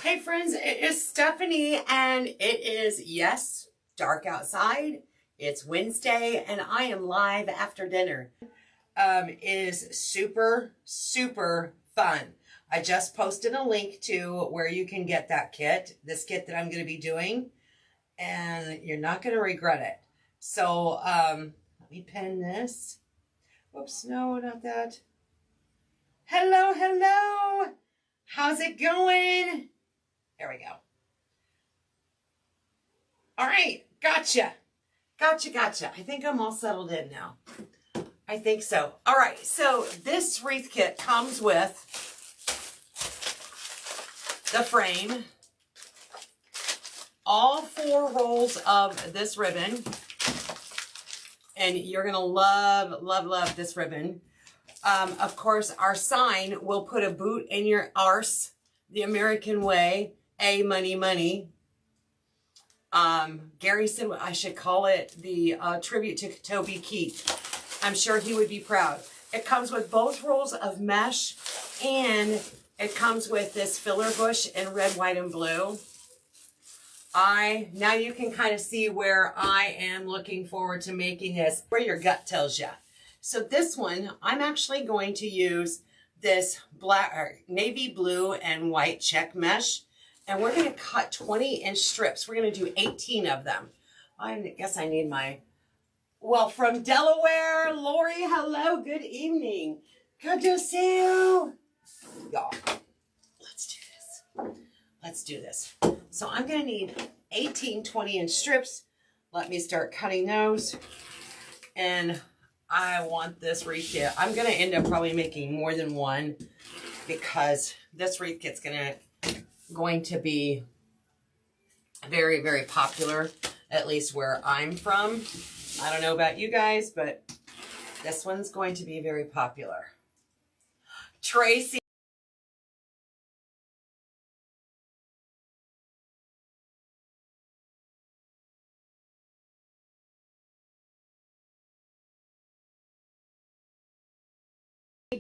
Hey friends, it is Stephanie and it is, yes, dark outside. It's Wednesday and I am live after dinner. Is super fun. I just posted a link to where you can get that kit, this kit that I'm going to be doing, and you're not going to regret it. So let me pin this. Whoops, no, not that. Hello. How's it going? There we go. All right, gotcha. I think I'm all settled in now. I think so. All right, so this wreath kit comes with the frame, all 4 rolls of this ribbon, and you're gonna love this ribbon. Of course, our sign will put a boot in your arse, the American way. Money. Gary said I should call it the tribute to Toby Keith. I'm sure he would be proud. It comes with both rolls of mesh, and it comes with this filler bush in red, white, and blue. Now you can kind of see where I am looking forward to making this, where your gut tells you. So this one, I'm actually going to use this navy blue and white check mesh. And we're going to cut 20-inch strips. We're going to do 18 of them. I guess I need well, from Delaware, Lori, hello, good evening. Good to see you. Y'all, let's do this. So I'm going to need 18 20-inch strips. Let me start cutting those. And I want this wreath kit. I'm going to end up probably making more than one because this wreath kit's going to be very popular, at least where I'm from. I don't know about you guys, but this one's going to be very popular. Tracy.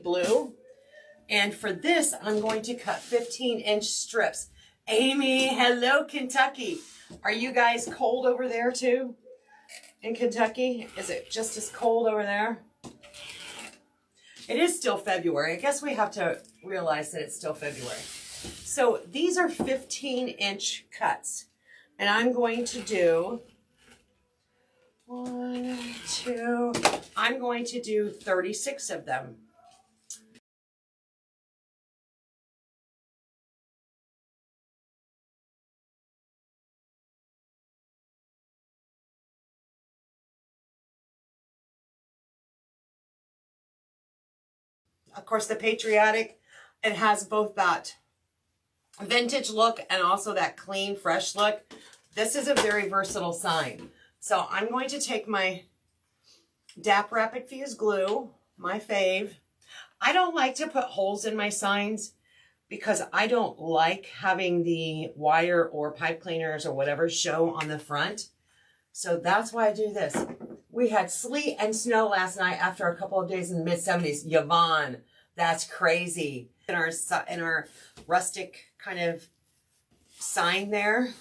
Blue. And for this, I'm going to cut 15-inch strips. Amy, hello, Kentucky. Are you guys cold over there too? In Kentucky? Is it just as cold over there? It is still February. I guess we have to realize that it's still February. So these are 15-inch cuts. And I'm going to do 1, 2, I'm going to do 36 of them. Of course, the Patriotic, it has both that vintage look and also that clean, fresh look. This is a very versatile sign. So I'm going to take my DAP Rapid Fuse glue, my fave. I don't like to put holes in my signs because I don't like having the wire or pipe cleaners or whatever show on the front. So that's why I do this. We had sleet and snow last night after a couple of days in the mid-70s. Yvonne, that's crazy. In our rustic kind of sign there,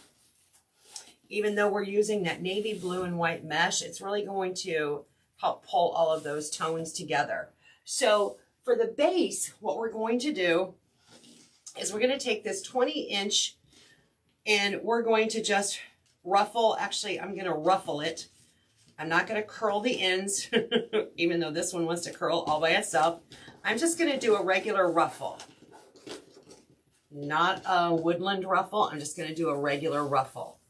even though we're using that navy blue and white mesh, it's really going to help pull all of those tones together. So for the base, what we're going to do is we're going to take this 20-inch and we're going to just ruffle. Actually, I'm going to ruffle it. I'm not going to curl the ends, even though this one wants to curl all by itself. I'm just going to do a regular ruffle. Not a woodland ruffle. I'm just going to do a regular ruffle.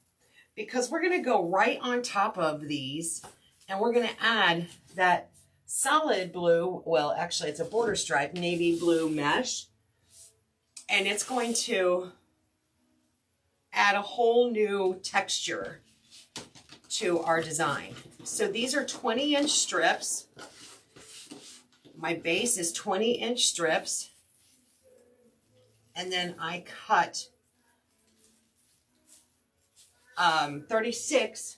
Because we're going to go right on top of these, and we're going to add that solid blue, well, actually it's a border stripe, navy blue mesh. And it's going to add a whole new texture to our design. So these are 20-inch strips. My base is 20-inch strips. And then I cut 36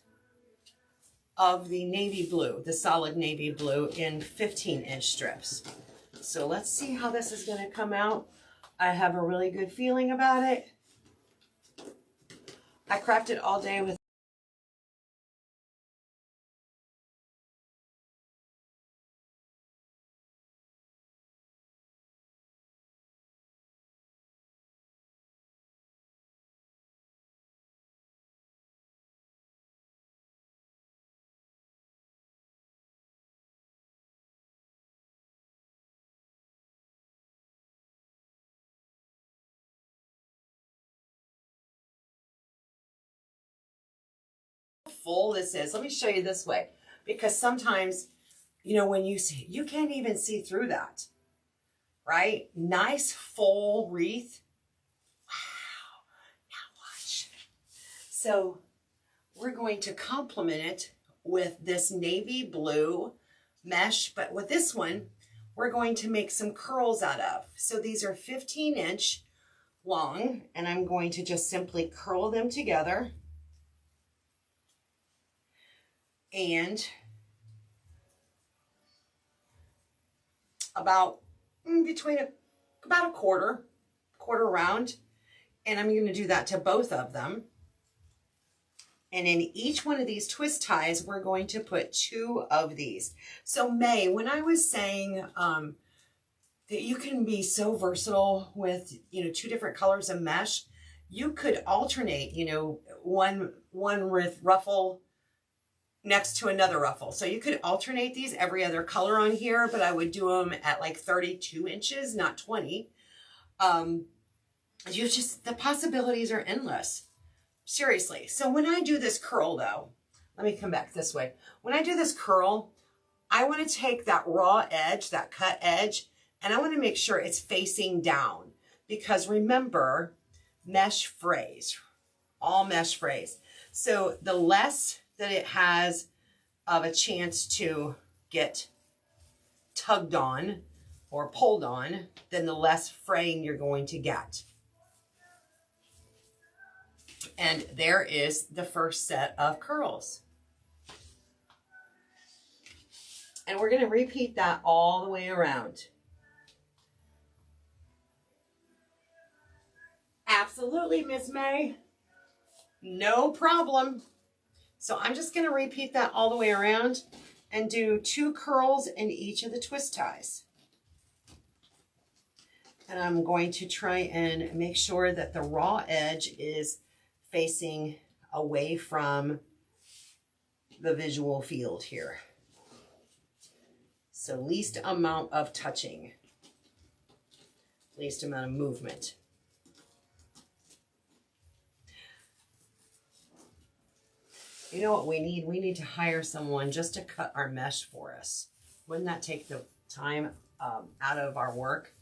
of the navy blue, the solid navy blue, in 15-inch strips. So let's see how this is going to come out. I have a really good feeling about it. I crafted all day with full this is. Let me show you this way, because sometimes, you know, when you see, you can't even see through that, right? Nice full wreath. Wow. Now watch. So we're going to complement it with this navy blue mesh, but with this one, we're going to make some curls out of. So these are 15-inch long, and I'm going to just simply curl them together. And about about a quarter round. And I'm going to do that to both of them. And in each one of these twist ties, we're going to put 2 of these. So May, when I was saying that you can be so versatile with, you know, 2 different colors of mesh, you could alternate, you know, one with ruffle next to another ruffle. So you could alternate these every other color on here, but I would do them at like 32 inches, not 20. The possibilities are endless. Seriously. So when I do this curl though, let me come back this way. When I do this curl, I want to take that raw edge, that cut edge, and I want to make sure it's facing down, because remember, mesh frays, all mesh frays. So the less that it has of a chance to get tugged on or pulled on, then the less fraying you're going to get. And there is the first set of curls. And we're going to repeat that all the way around. Absolutely, Miss May. No problem. So I'm just going to repeat that all the way around and do 2 curls in each of the twist ties. And I'm going to try and make sure that the raw edge is facing away from the visual field here. So least amount of touching, least amount of movement. You know what we need? We need to hire someone just to cut our mesh for us. Wouldn't that take the time out of our work?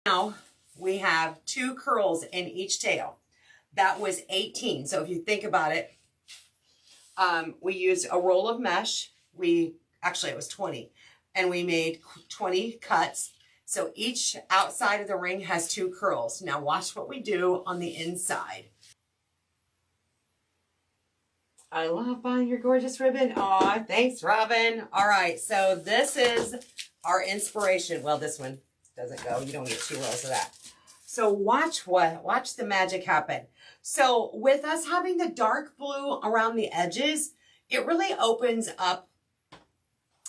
Now we have 2 curls in each tail. That was 18. So if you think about it, we used a roll of mesh. Actually, it was 20. And we made 20 cuts. So each outside of the ring has 2 curls. Now watch what we do on the inside. I love buying your gorgeous ribbon. Aw, thanks, Robin. All right, so this is our inspiration. Well, this one doesn't go. You don't get 2 rows of that. So watch the magic happen. So with us having the dark blue around the edges, it really opens up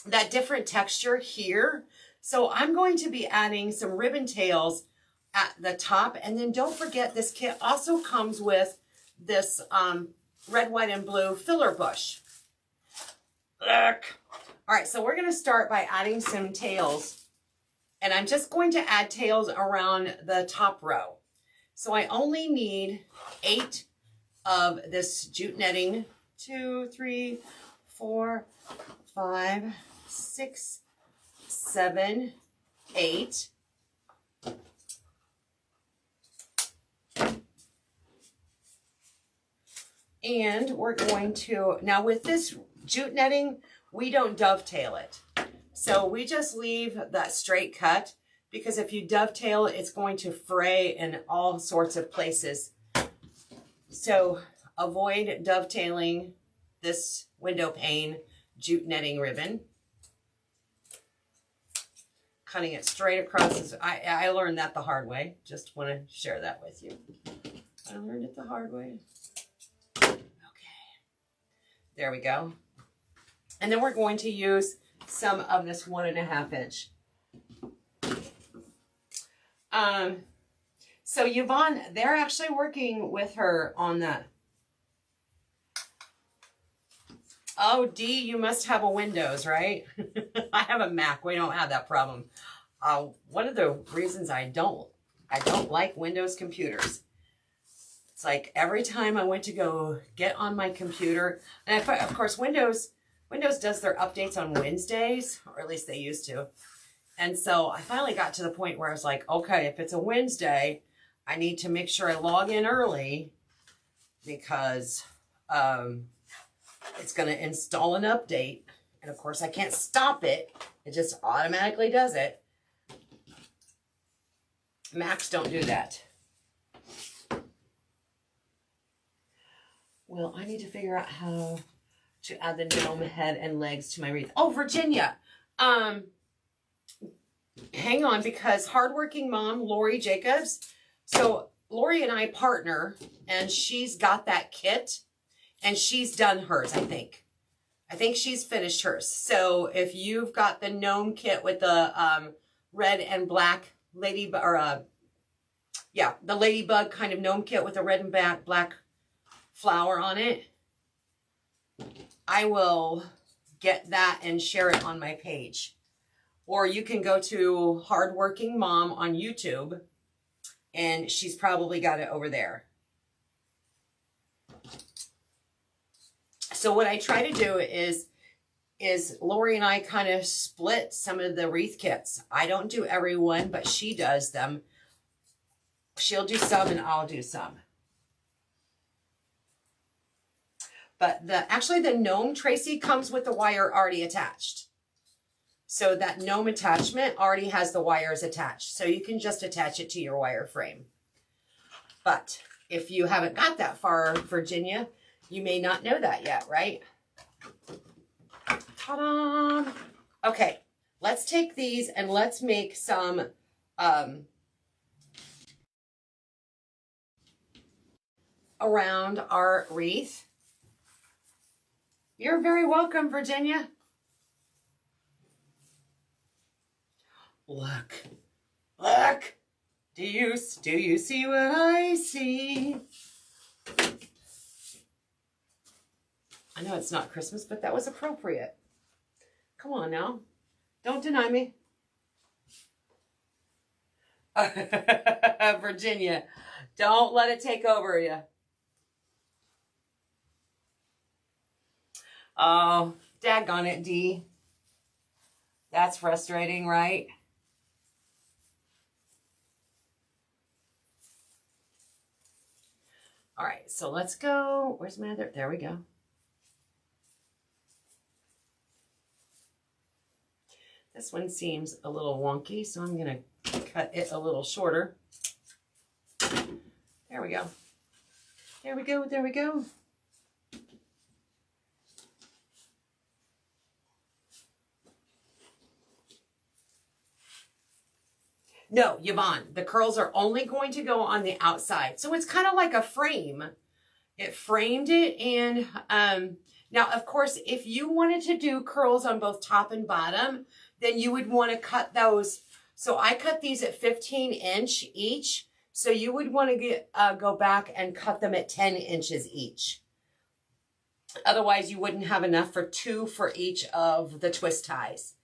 that different texture here. So I'm going to be adding some ribbon tails at the top. And then don't forget, this kit also comes with this red, white, and blue filler bush. Look. All right, so we're going to start by adding some tails. And I'm just going to add tails around the top row. So I only need 8 of this jute netting. 2, 3, 4, 5, 6, 7, 8. And we're going to, now with this jute netting, we don't dovetail it. So we just leave that straight cut, because if you dovetail, it's going to fray in all sorts of places. So avoid dovetailing this window pane jute netting ribbon. Cutting it straight across is, I learned that the hard way. Just want to share that with you. I learned it the hard way. Okay. There we go. And then we're going to use some of this 1.5 inch. So Yvonne, they're actually working with her on that. Oh, Dee, you must have a Windows, right? I have a Mac. We don't have that problem. One of the reasons I don't like Windows computers. It's like every time I went to go get on my computer, and of course Windows does their updates on Wednesdays, or at least they used to. And so I finally got to the point where I was like, okay, if it's a Wednesday, I need to make sure I log in early, because it's going to install an update. And of course I can't stop it. It just automatically does it. Macs don't do that. Well, I need to figure out how to add the gnome head and legs to my wreath. Oh, Virginia. Hang on, because hardworking mom, Lori Jacobs. So Lori and I partner, and she's got that kit, and she's done hers, I think. I think she's finished hers. So if you've got the gnome kit with the red and black ladybug, or the ladybug kind of gnome kit with the red and black flower on it, I will get that and share it on my page. Or you can go to Hardworking Mom on YouTube, and she's probably got it over there. So what I try to do is Lori and I kind of split some of the wreath kits. I don't do every one, but she does them. She'll do some and I'll do some. But actually the gnome, Tracy, comes with the wire already attached. So that gnome attachment already has the wires attached. So you can just attach it to your wire frame. But if you haven't got that far, Virginia, you may not know that yet, right? Ta-da! Okay, let's take these and let's make some around our wreath. You're very welcome, Virginia. Look, look. Do you see what I see? I know it's not Christmas, but that was appropriate. Come on now. Don't deny me. Virginia, don't let it take over you. Oh, daggone it, Dee. That's frustrating, right? All right, so let's go. Where's my other? There we go. This one seems a little wonky, so I'm going to cut it a little shorter. There we go. There we go. There we go. No, Yvonne, the curls are only going to go on the outside. So it's kind of like a frame. It framed it. And now, of course, if you wanted to do curls on both top and bottom, then you would want to cut those. So I cut these at 15 inch each. So you would want to go back and cut them at 10 inches each. Otherwise, you wouldn't have enough for 2 for each of the twist ties.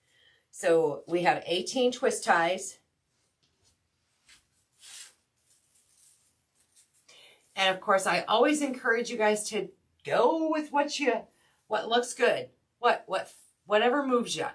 So we have 18 twist ties. And of course, I always encourage you guys to go with what looks good, whatever moves you.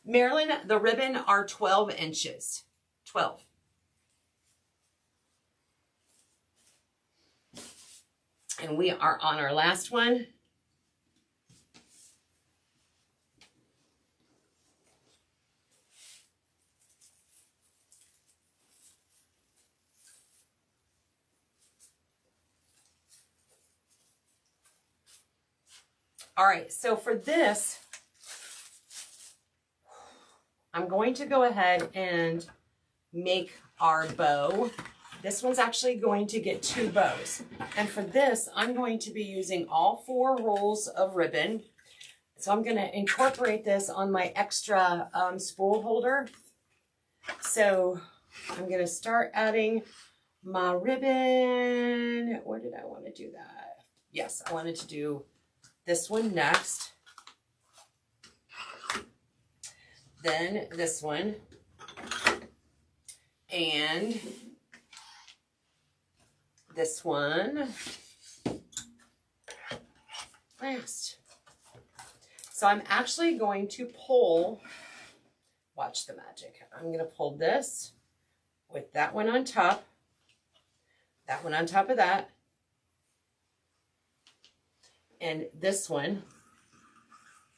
Marilyn, the ribbon are 12 inches. 12. And we are on our last one. All right, so for this, I'm going to go ahead and make our bow. This one's actually going to get 2 bows. And for this, I'm going to be using all 4 rolls of ribbon. So I'm going to incorporate this on my extra spool holder. So I'm going to start adding my ribbon. Where did I want to do that? Yes, I wanted to do this one next. Then this one. And this one last. So I'm actually going to pull, watch the magic. I'm going to pull this with that one on top, that one on top of that, and this one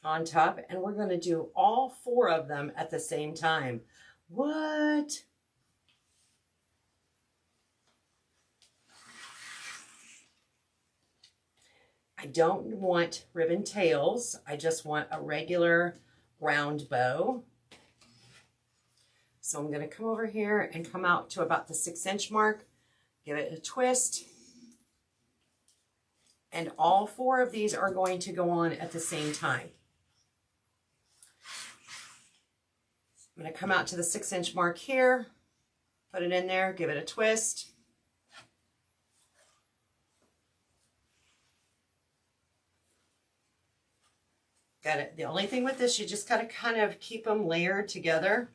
on top, and we're going to do all 4 of them at the same time. What? I don't want ribbon tails. I just want a regular round bow. So I'm going to come over here and come out to about the 6-inch mark, give it a twist. And all 4 of these are going to go on at the same time. I'm going to come out to the 6-inch mark here, put it in there, give it a twist. Got it. The only thing with this, you just got to kind of keep them layered together.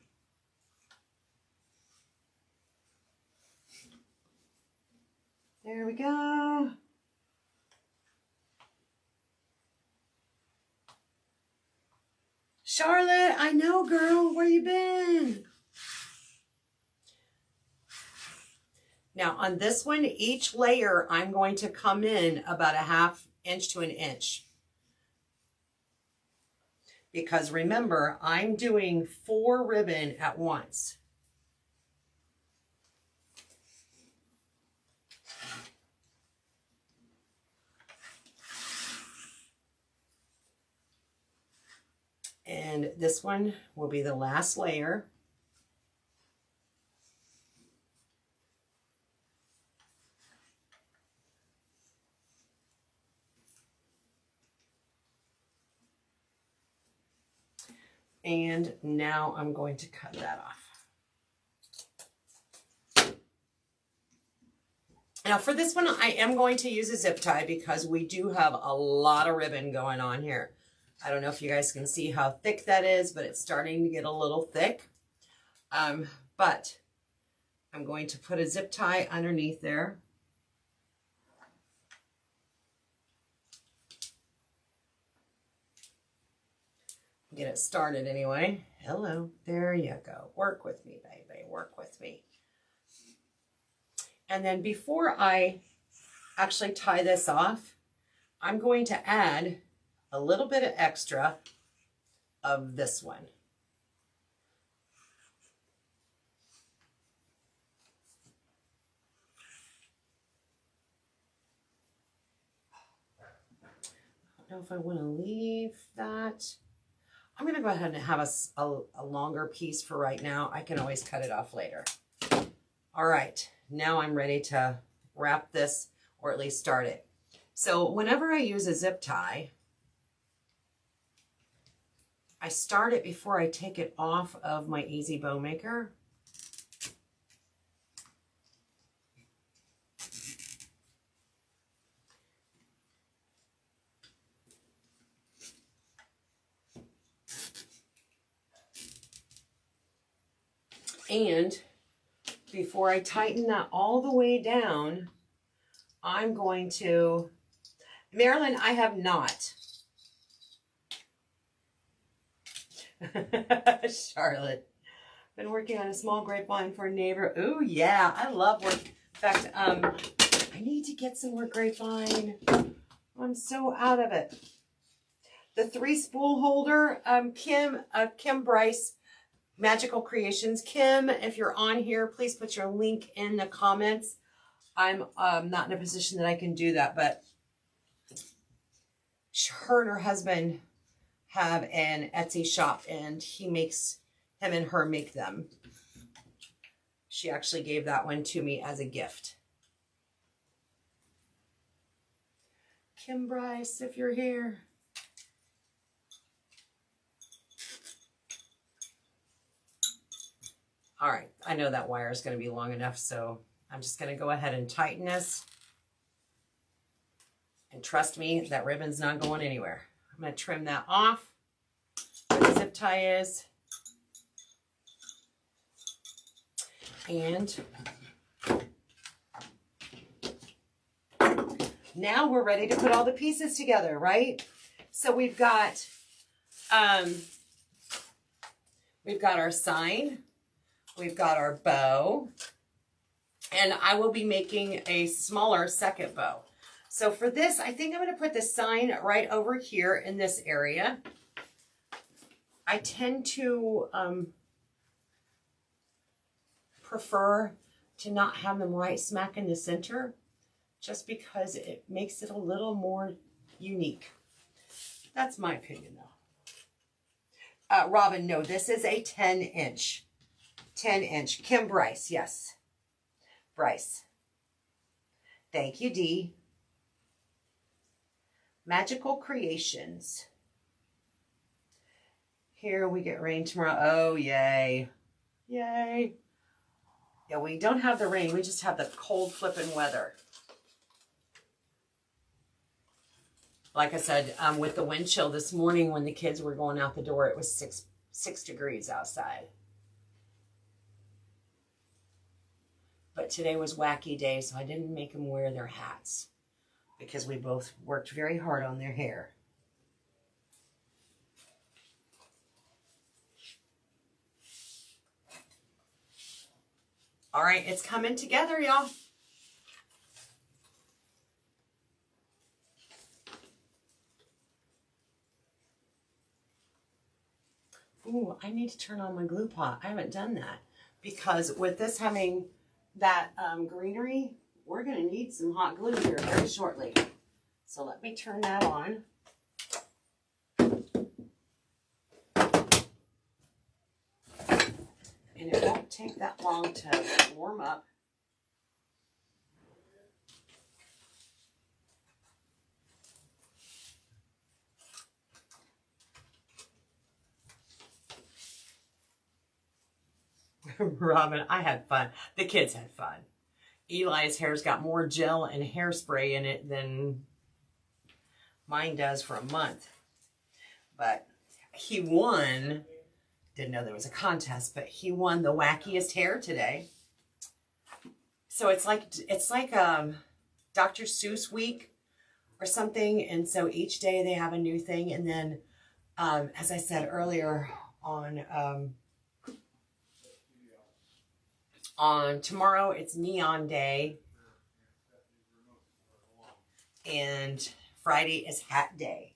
There we go. Charlotte, I know, girl. Where you been? Now on this one, each layer, I'm going to come in about a 1/2 inch to 1 inch. Because remember, I'm doing 4 ribbon at once. And this one will be the last layer. And now I'm going to cut that off. Now for this one, I am going to use a zip tie because we do have a lot of ribbon going on here. I don't know if you guys can see how thick that is, but it's starting to get a little thick. But I'm going to put a zip tie underneath there. Get it started anyway. Hello, there you go. Work with me, baby, work with me. And then before I actually tie this off, I'm going to add a little bit of extra of this one. I don't know if I want to leave that. I'm going to go ahead and have a longer piece for right now. I can always cut it off later. All right, now I'm ready to wrap this, or at least start it. So whenever I use a zip tie, I start it before I take it off of my Easy Bow Maker. And before I tighten that all the way down, I'm going to, Marilyn, I have not. Charlotte. Been working on a small grapevine for a neighbor. Oh yeah, I love work. In fact, I need to get some more grapevine. I'm so out of it. The 3 spool holder, Kim Bryce, Magical Creations. Kim, if you're on here, please put your link in the comments. I'm not in a position that I can do that, but her and her husband have an Etsy shop, and him and her make them. She actually gave that one to me as a gift. Kim Bryce, if you're here. All right, I know that wire is going to be long enough, so I'm just going to go ahead and tighten this. And trust me, that ribbon's not going anywhere. I'm going to trim that off where the zip tie is. And now we're ready to put all the pieces together, right? So we've got our sign, we've got our bow, and I will be making a smaller second bow. So for this, I think I'm going to put the sign right over here in this area. I tend to prefer to not have them right smack in the center, just because it makes it a little more unique. That's my opinion though. Robin, no, this is a 10-inch. 10-inch. Kim Bryce, yes. Bryce. Thank you, Dee. Magical Creations. Here we get rain tomorrow. Oh, yay. Yay. Yeah, we don't have the rain. We just have the cold flipping weather. Like I said, with the wind chill this morning when the kids were going out the door, it was 6 degrees outside. But today was wacky day, so I didn't make them wear their hats because we both worked very hard on their hair. All right, it's coming together, y'all. Ooh, I need to turn on my glue pot. I haven't done that because with this having that greenery, we're going to need some hot glue here very shortly. So let me turn that on. And it won't take that long to warm up. Robin, I had fun. The kids had fun. Eli's hair's got more gel and hairspray in it than mine does for a month. But he won. Didn't know there was a contest, but he won the wackiest hair today. So it's like Dr. Seuss week or something. And so each day they have a new thing. And then, as I said earlier, on tomorrow, it's Neon Day. And Friday is Hat Day.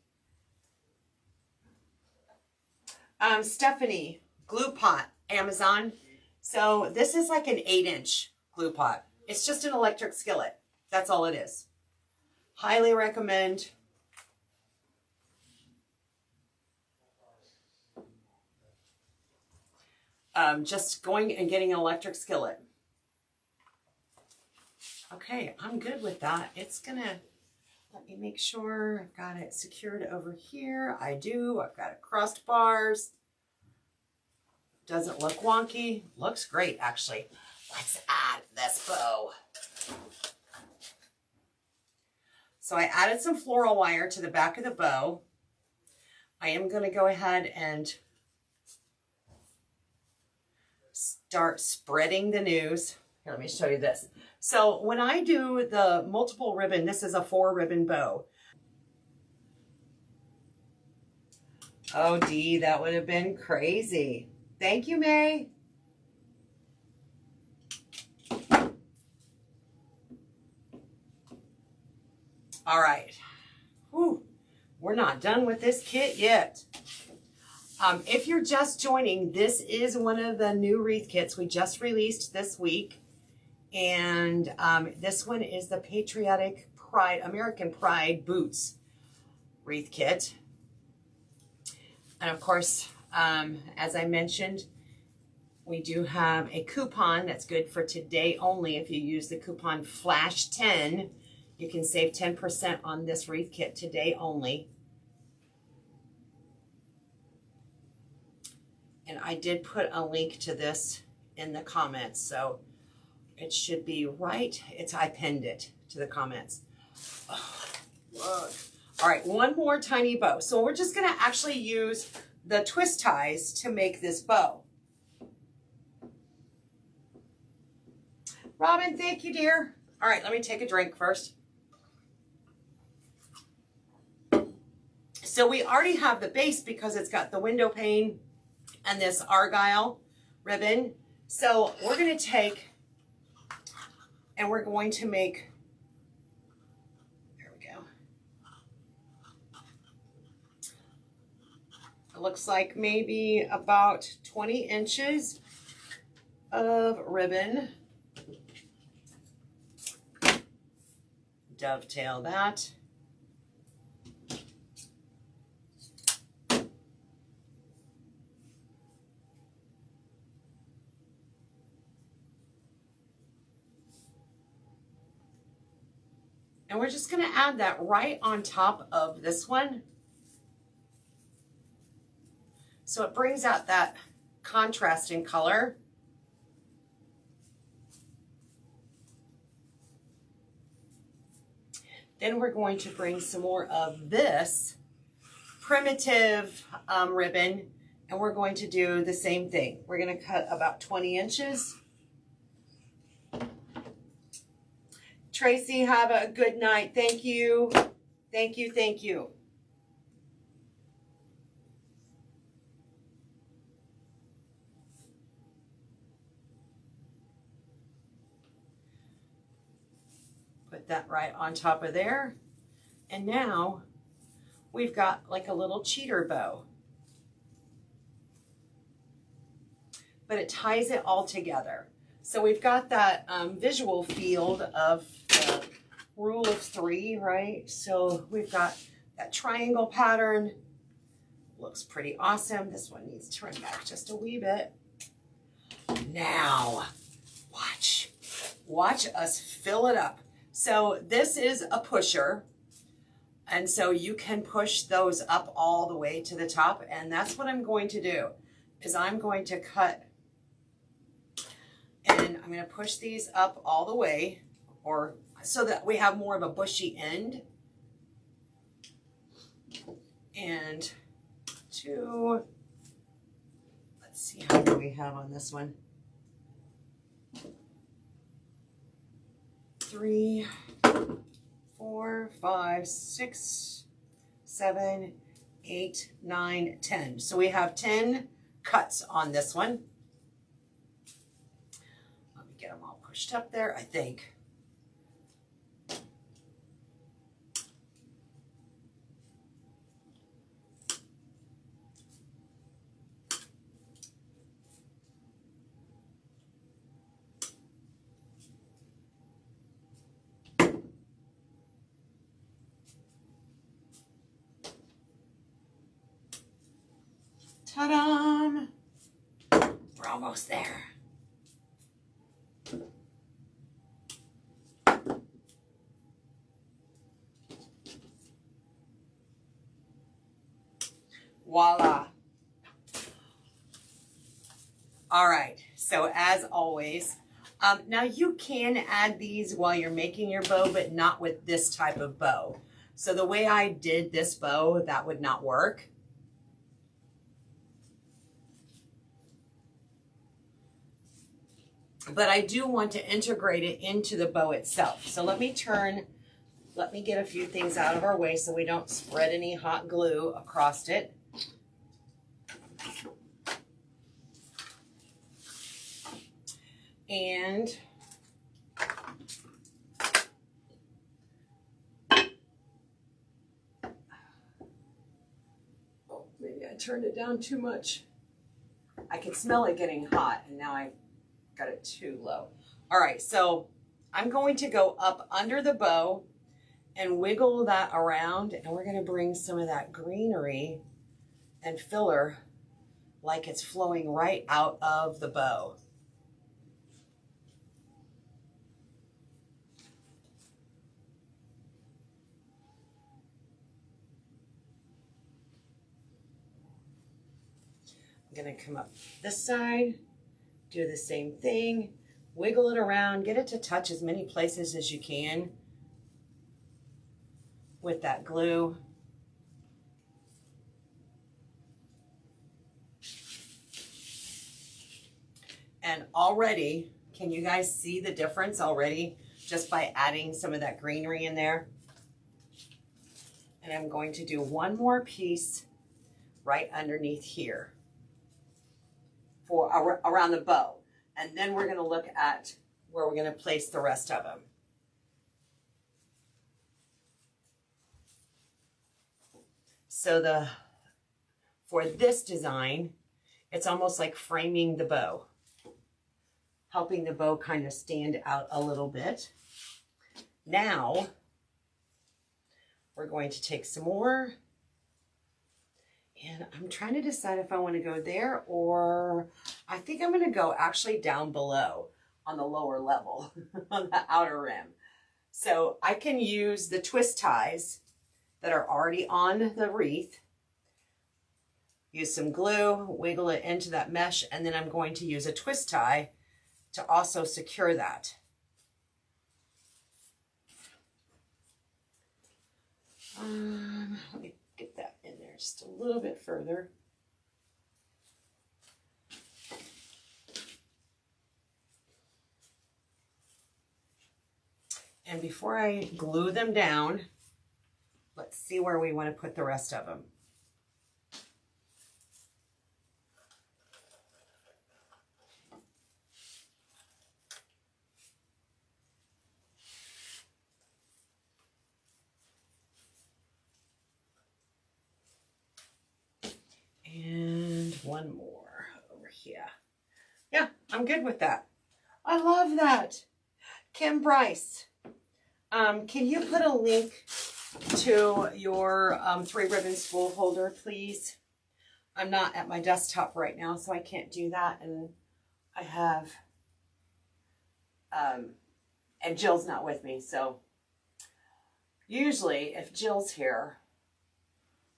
Stephanie, glue pot, Amazon. So this is like an 8-inch glue pot. It's just an electric skillet. That's all it is. Highly recommend. Just going and getting an electric skillet. Okay, I'm good with that. It's gonna, let me make sure I've got it secured over here. I do. I've got it crossed bars. Doesn't look wonky. Looks great, actually. Let's add this bow. So I added some floral wire to the back of the bow. I am going to go ahead and start spreading the news. Here, let me show you this. So when I do the multiple ribbon, this is a 4-ribbon bow. Oh, Dee, that would have been crazy. Thank you, May. All right. Whew. We're not done with this kit yet. If you're just joining, this is one of the new wreath kits we just released this week. And this one is the Patriotic Pride, American Pride Boots wreath kit. And of course, as I mentioned, we do have a coupon that's good for today only. If you use the coupon FLASH10, you can save 10% on this wreath kit today only. And I did put a link to this in the comments, so it should be right. I pinned it to the comments. Oh, look. All right, one more tiny bow. So we're just gonna actually use the twist ties to make this bow. Robin, thank you, dear. All right, let me take a drink first. So we already have the base because it's got the window pane and this argyle ribbon. So we're gonna take and we're going to make, there we go. It looks like maybe about 20 inches of ribbon. Dovetail that. And we're just going to add that right on top of this one. So it brings out that contrast in color. Then we're going to bring some more of this primitive ribbon, and we're going to do the same thing. We're going to cut about 20 inches. Tracy, have a good night. Thank you. Thank you, thank you. Put that right on top of there. And now we've got like a little cheater bow. But it ties it all together. So we've got that visual field of the rule of 3, right? So we've got that triangle pattern. Looks pretty awesome. This one needs to turn back just a wee bit. Now, watch us fill it up. So this is a pusher. And so you can push those up all the way to the top. And that's what I'm going to do, is I'm going to cut and I'm going to push these up all the way, or so that we have more of a bushy end. And 2, let's see, how many we have on this one? 3, 4, 5, 6, 7, 8, 9, 10. So we have 10 cuts on this one. Let me get them all pushed up there, I think. Ta-da! We're almost there. Voila. All right, so as always, now you can add these while you're making your bow, but not with this type of bow. So the way I did this bow, that would not work. But I do want to integrate it into the bow itself. So let me get a few things out of our way so we don't spread any hot glue across it. And oh, maybe I turned it down too much. I could smell it getting hot, and now I got it too low. All right, so I'm going to go up under the bow and wiggle that around, and we're going to bring some of that greenery and filler like it's flowing right out of the bow. I'm going to come up this side, do the same thing, wiggle it around, get it to touch as many places as you can with that glue. And already, can you guys see the difference already just by adding some of that greenery in there? And I'm going to do one more piece right underneath here for around the bow. And then we're going to look at where we're going to place the rest of them. So for this design, it's almost like framing the bow, helping the bow kind of stand out a little bit. Now, we're going to take some more, and I'm trying to decide if I want to go there, or I think I'm going to go actually down below on the lower level, on the outer rim. So I can use the twist ties that are already on the wreath, use some glue, wiggle it into that mesh, and then I'm going to use a twist tie to also secure that. Let me get that in there just a little bit further. And before I glue them down, let's see where we want to put the rest of them. And one more over here. Yeah, I'm good with that. I love that. Kim Bryce, can you put a link to your 3-ribbon spool holder, please? I'm not at my desktop right now, so I can't do that. And I have, and Jill's not with me. So usually if Jill's here,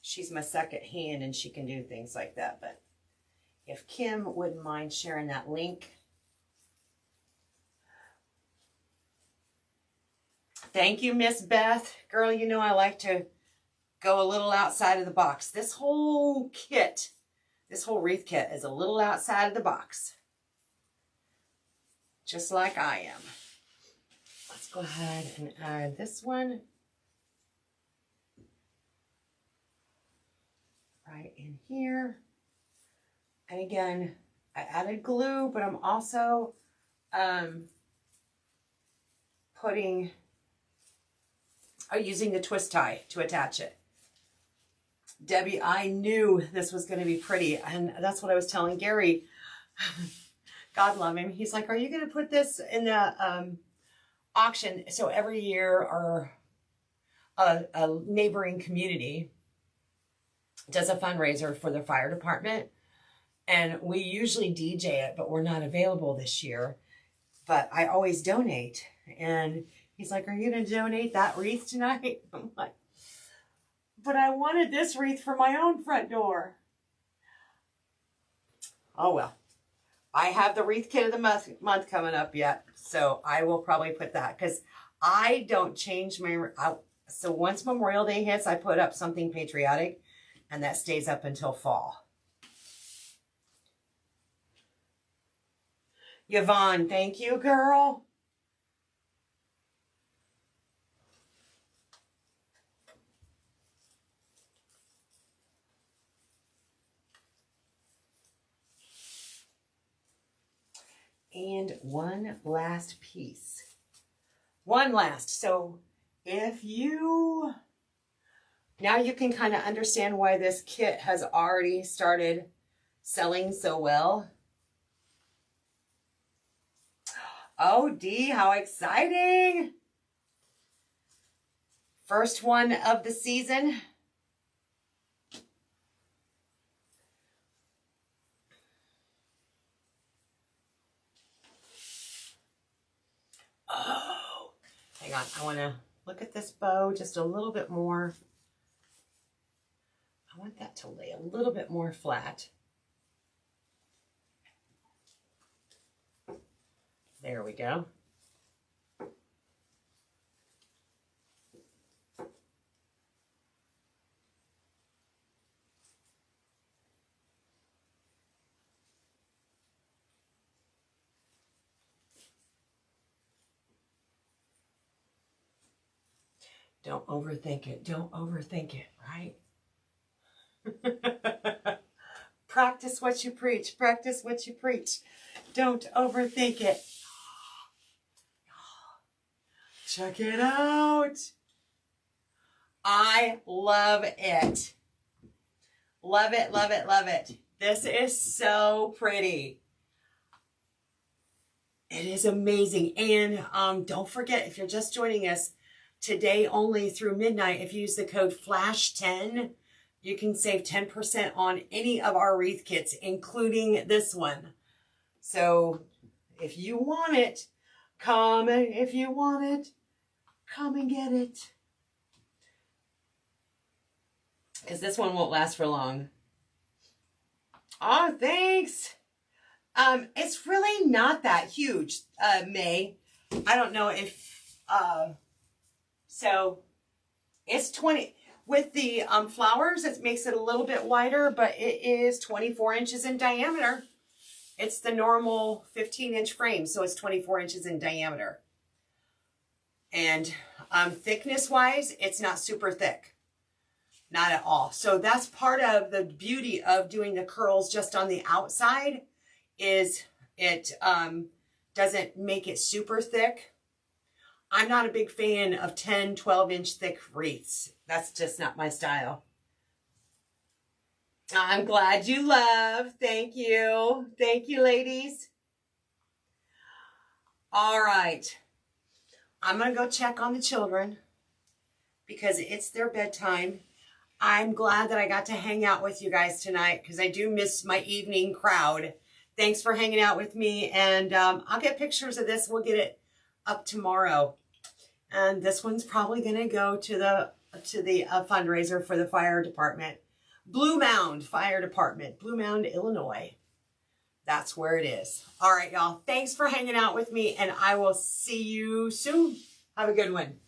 she's my second hand and she can do things like that. But if Kim wouldn't mind sharing that link. Thank you, Miss Beth. Girl, you know I like to go a little outside of the box. This whole kit, this whole wreath kit is a little outside of the box. Just like I am. Let's go ahead and add this one. Right in here. And again, I added glue, but I'm also using the twist tie to attach it. Debbie, I knew this was going to be pretty, and that's what I was telling Gary. God love him. He's like, are you going to put this in the auction? So every year our a neighboring community does a fundraiser for the fire department, and we usually DJ it, but we're not available this year. But I always donate, and he's like, are you going to donate that wreath tonight? I'm like, but I wanted this wreath for my own front door. Oh, well. I have the wreath kit of the month coming up yet, so I will probably put that, because I don't change my... So once Memorial Day hits, I put up something patriotic, and that stays up until fall. Yvonne, thank you, girl. And one last piece. One last. So if you, now you can kind of understand why this kit has already started selling so well. Oh, Dee, how exciting. First one of the season. Oh, hang on. I want to look at this bow just a little bit more. I want that to lay a little bit more flat. There we go. Don't overthink it. Don't overthink it, right? Practice what you preach. Practice what you preach. Don't overthink it. Check it out. I love it. Love it, love it, love it. This is so pretty. It is amazing. And don't forget, if you're just joining us, today only through midnight, if you use the code FLASH10, you can save 10% on any of our wreath kits, including this one. So if you want it, if you want it, come and get it. Because this one won't last for long. Oh, thanks. It's really not that huge, May. I don't know if, so it's 20, with the flowers, it makes it a little bit wider, but it is 24 inches in diameter. It's the normal 15-inch frame, so it's 24 inches in diameter. And thickness-wise, it's not super thick. Not at all. So that's part of the beauty of doing the curls just on the outside, is it doesn't make it super thick. I'm not a big fan of 10, 12-inch thick wreaths. That's just not my style. I'm glad you love. Thank you. Thank you, ladies. All right. I'm going to go check on the children because it's their bedtime. I'm glad that I got to hang out with you guys tonight because I do miss my evening crowd. Thanks for hanging out with me. And I'll get pictures of this. We'll get it up tomorrow. And this one's probably going to go to the fundraiser for the fire department. Blue Mound Fire Department, Blue Mound, Illinois. That's where it is. All right, y'all. Thanks for hanging out with me, and I will see you soon. Have a good one.